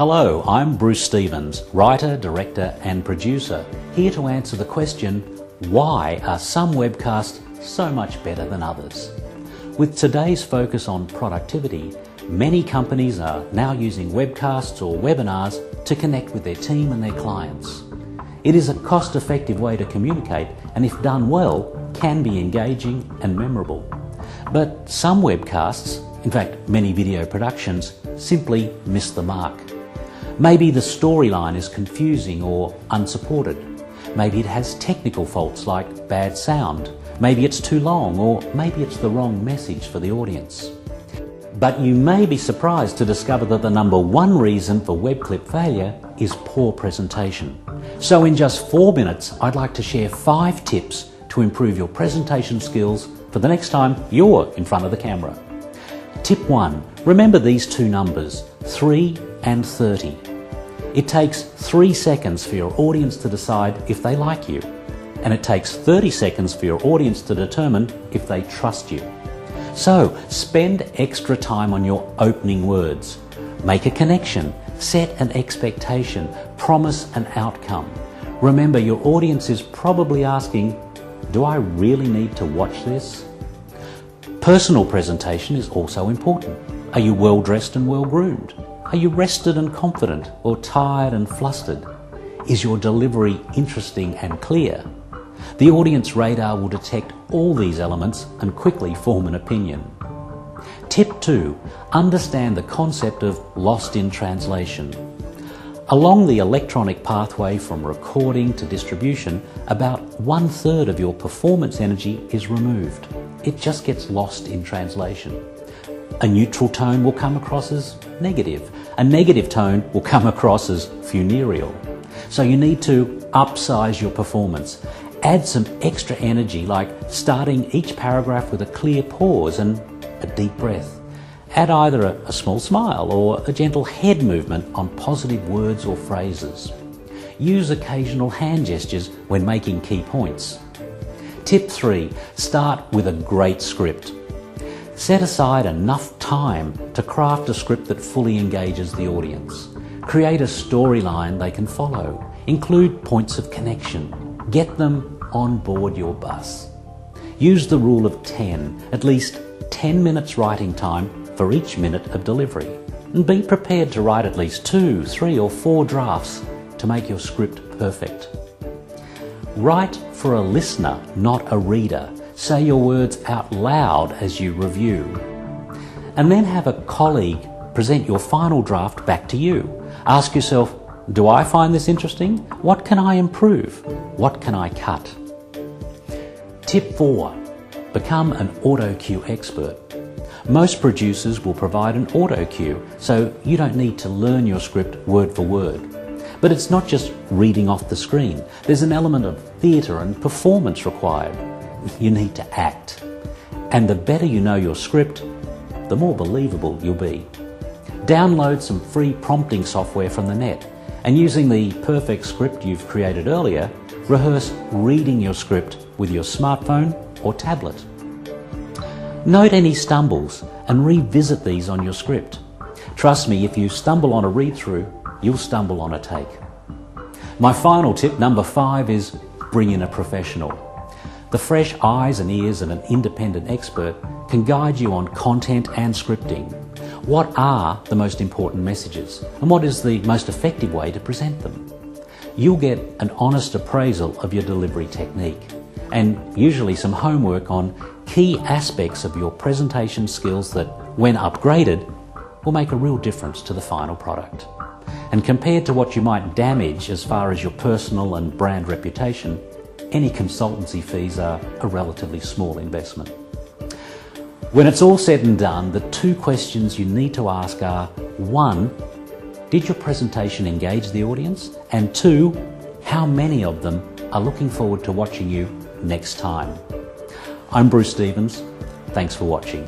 Hello, I'm Bruce Stevens, writer, director and producer, here to answer the question, why are some webcasts so much better than others? With today's focus on productivity, many companies are now using webcasts or webinars to connect with their team and their clients. It is a cost-effective way to communicate and, if done well, can be engaging and memorable. But some webcasts, in fact many video productions, simply miss the mark. Maybe the storyline is confusing or unsupported. Maybe it has technical faults like bad sound. Maybe it's too long, or maybe it's the wrong message for the audience. But you may be surprised to discover that the number one reason for web clip failure is poor presentation. So in just 4 minutes, I'd like to share 5 tips to improve your presentation skills for the next time you're in front of the camera. Tip 1. Remember these two numbers, 3 and 30. It takes 3 seconds for your audience to decide if they like you, and it takes 30 seconds for your audience to determine if they trust you. So spend extra time on your opening words. Make a connection, set an expectation, promise an outcome. Remember, your audience is probably asking, do I really need to watch this? Personal presentation is also important. Are you well dressed and well groomed? Are you rested and confident, or tired and flustered? Is your delivery interesting and clear? The audience radar will detect all these elements and quickly form an opinion. Tip 2. Understand the concept of lost in translation. Along the electronic pathway from recording to distribution, about 1/3 of your performance energy is removed. It just gets lost in translation. A neutral tone will come across as negative. A negative tone will come across as funereal. So you need to upsize your performance. Add some extra energy, like starting each paragraph with a clear pause and a deep breath. Add either a small smile or a gentle head movement on positive words or phrases. Use occasional hand gestures when making key points. Tip 3. Start with a great script. Set aside enough time to craft a script that fully engages the audience. Create a storyline they can follow. Include points of connection. Get them on board your bus. Use the rule of 10, at least 10 minutes writing time for each minute of delivery. And be prepared to write at least 2, 3 or 4 drafts to make your script perfect. Write for a listener, not a reader. Say your words out loud as you review. And then have a colleague present your final draft back to you. Ask yourself, do I find this interesting? What can I improve? What can I cut? Tip 4. Become an auto cue expert. Most producers will provide an auto cue, so you don't need to learn your script word for word. But it's not just reading off the screen. There's an element of theatre and performance required. You need to act. And the better you know your script, the more believable you'll be. Download some free prompting software from the net, and using the perfect script you've created earlier, rehearse reading your script with your smartphone or tablet. Note any stumbles and revisit these on your script. Trust me, if you stumble on a read-through, you'll stumble on a take. My final tip, number 5, is bring in a professional. The fresh eyes and ears of an independent expert can guide you on content and scripting. What are the most important messages, and what is the most effective way to present them? You'll get an honest appraisal of your delivery technique, and usually some homework on key aspects of your presentation skills that, when upgraded, will make a real difference to the final product. And compared to what you might damage as far as your personal and brand reputation, any consultancy fees are a relatively small investment. When it's all said and done, the 2 questions you need to ask are, 1, did your presentation engage the audience? And 2, how many of them are looking forward to watching you next time? I'm Bruce Stevens. Thanks for watching.